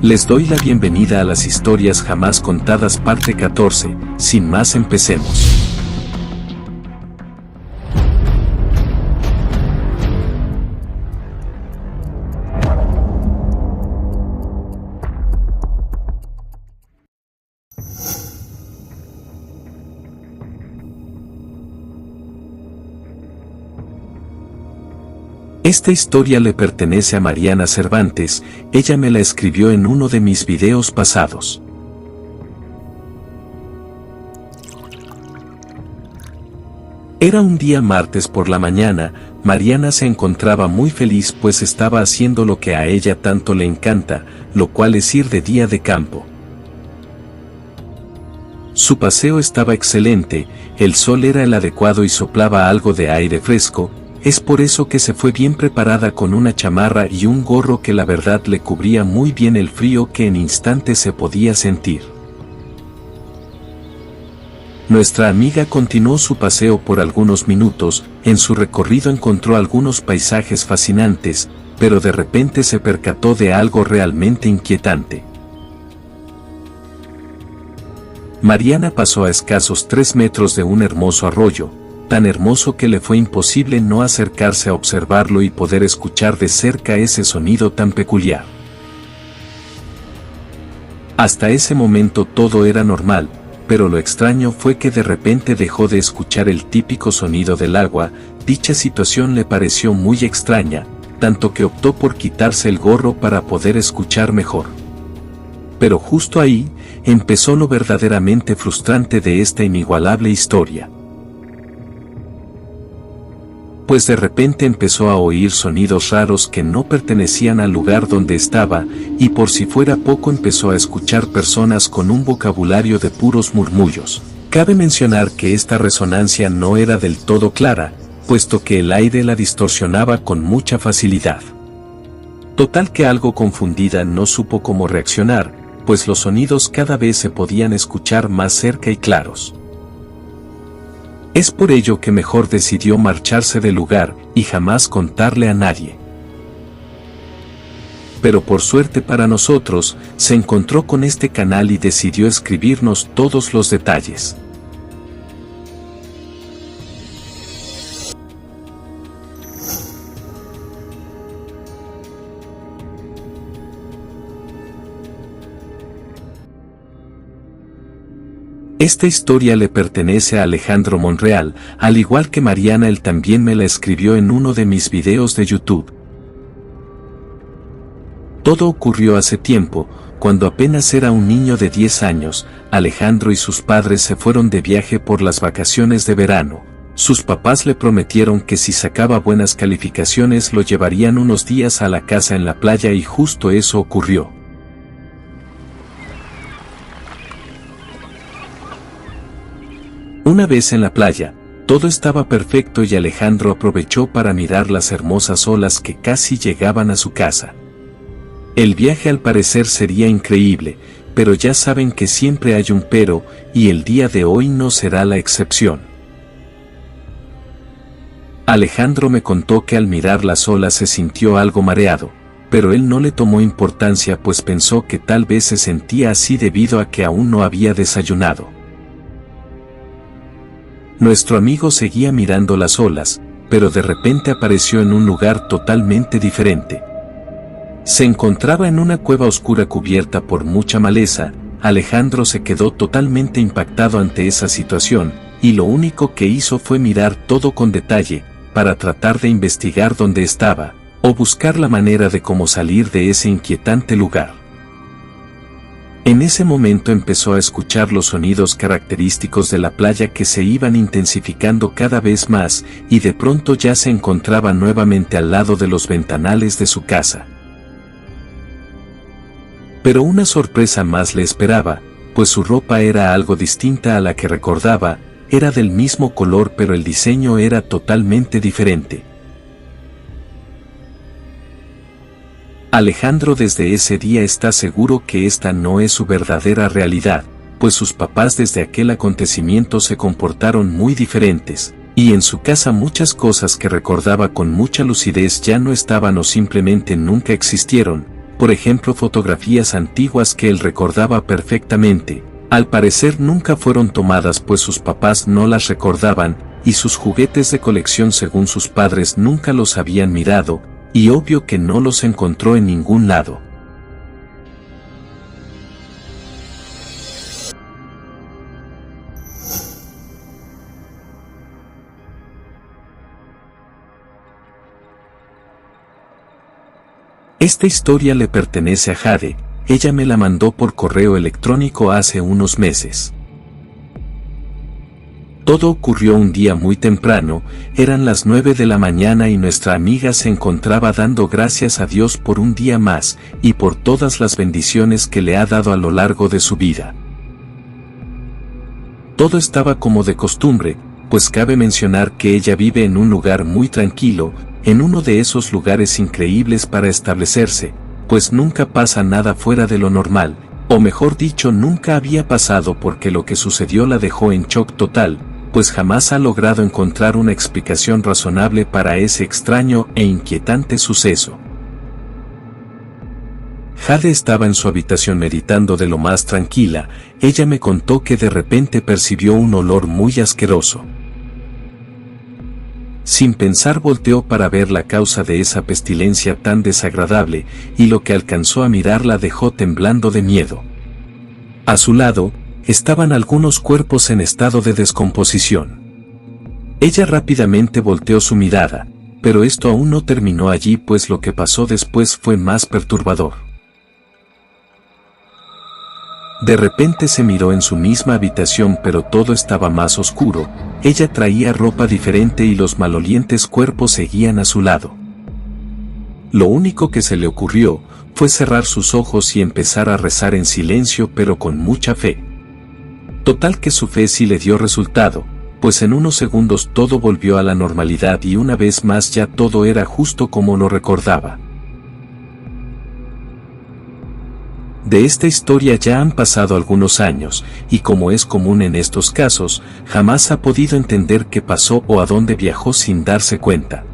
Les doy la bienvenida a las historias jamás contadas parte 14, sin más empecemos. Esta historia le pertenece a Mariana Cervantes, ella me la escribió en uno de mis videos pasados. Era un día martes por la mañana, Mariana se encontraba muy feliz pues estaba haciendo lo que a ella tanto le encanta, lo cual es ir de día de campo. Su paseo estaba excelente, el sol era el adecuado y soplaba algo de aire fresco. Es por eso que se fue bien preparada con una chamarra y un gorro que la verdad le cubría muy bien el frío que en instantes se podía sentir. Nuestra amiga continuó su paseo por algunos minutos, en su recorrido encontró algunos paisajes fascinantes, pero de repente se percató de algo realmente inquietante. Mariana pasó a escasos 3 metros de un hermoso arroyo, tan hermoso que le fue imposible no acercarse a observarlo y poder escuchar de cerca ese sonido tan peculiar. Hasta ese momento todo era normal, pero lo extraño fue que de repente dejó de escuchar el típico sonido del agua. Dicha situación le pareció muy extraña, tanto que optó por quitarse el gorro para poder escuchar mejor. Pero justo ahí, empezó lo verdaderamente frustrante de esta inigualable historia. Pues de repente empezó a oír sonidos raros que no pertenecían al lugar donde estaba, y por si fuera poco empezó a escuchar personas con un vocabulario de puros murmullos. Cabe mencionar que esta resonancia no era del todo clara, puesto que el aire la distorsionaba con mucha facilidad. Total que algo confundida no supo cómo reaccionar, pues los sonidos cada vez se podían escuchar más cerca y claros. Es por ello que mejor decidió marcharse del lugar y jamás contarle a nadie. Pero por suerte para nosotros, se encontró con este canal y decidió escribirnos todos los detalles. Esta historia le pertenece a Alejandro Monreal, al igual que Mariana, él también me la escribió en uno de mis videos de YouTube. Todo ocurrió hace tiempo, cuando apenas era un niño de 10 años, Alejandro y sus padres se fueron de viaje por las vacaciones de verano. Sus papás le prometieron que si sacaba buenas calificaciones lo llevarían unos días a la casa en la playa y justo eso ocurrió. Una vez en la playa, todo estaba perfecto y Alejandro aprovechó para mirar las hermosas olas que casi llegaban a su casa. El viaje al parecer sería increíble, pero ya saben que siempre hay un pero, y el día de hoy no será la excepción. Alejandro me contó que al mirar las olas se sintió algo mareado, pero él no le tomó importancia pues pensó que tal vez se sentía así debido a que aún no había desayunado. Nuestro amigo seguía mirando las olas, pero de repente apareció en un lugar totalmente diferente. Se encontraba en una cueva oscura cubierta por mucha maleza. Alejandro se quedó totalmente impactado ante esa situación, y lo único que hizo fue mirar todo con detalle, para tratar de investigar dónde estaba, o buscar la manera de cómo salir de ese inquietante lugar. En ese momento empezó a escuchar los sonidos característicos de la playa que se iban intensificando cada vez más, y de pronto ya se encontraba nuevamente al lado de los ventanales de su casa. Pero una sorpresa más le esperaba, pues su ropa era algo distinta a la que recordaba, era del mismo color pero el diseño era totalmente diferente. Alejandro desde ese día está seguro que esta no es su verdadera realidad, pues sus papás desde aquel acontecimiento se comportaron muy diferentes, y en su casa muchas cosas que recordaba con mucha lucidez ya no estaban o simplemente nunca existieron, por ejemplo fotografías antiguas que él recordaba perfectamente. Al parecer nunca fueron tomadas pues sus papás no las recordaban, y sus juguetes de colección según sus padres nunca los habían mirado, y obvio que no los encontró en ningún lado. Esta historia le pertenece a Jade, ella me la mandó por correo electrónico hace unos meses. Todo ocurrió un día muy temprano, eran las 9 de la mañana y nuestra amiga se encontraba dando gracias a Dios por un día más y por todas las bendiciones que le ha dado a lo largo de su vida. Todo estaba como de costumbre, pues cabe mencionar que ella vive en un lugar muy tranquilo, en uno de esos lugares increíbles para establecerse, pues nunca pasa nada fuera de lo normal, o mejor dicho nunca había pasado porque lo que sucedió la dejó en shock total, pues jamás ha logrado encontrar una explicación razonable para ese extraño e inquietante suceso. Jade estaba en su habitación meditando de lo más tranquila, ella me contó que de repente percibió un olor muy asqueroso. Sin pensar volteó para ver la causa de esa pestilencia tan desagradable, y lo que alcanzó a mirar la dejó temblando de miedo. A su lado, estaban algunos cuerpos en estado de descomposición. Ella rápidamente volteó su mirada, pero esto aún no terminó allí pues lo que pasó después fue más perturbador. De repente se miró en su misma habitación pero todo estaba más oscuro, ella traía ropa diferente y los malolientes cuerpos seguían a su lado. Lo único que se le ocurrió fue cerrar sus ojos y empezar a rezar en silencio pero con mucha fe. Total que su fe sí le dio resultado, pues en unos segundos todo volvió a la normalidad y una vez más ya todo era justo como lo recordaba. De esta historia ya han pasado algunos años, y como es común en estos casos, jamás ha podido entender qué pasó o a dónde viajó sin darse cuenta.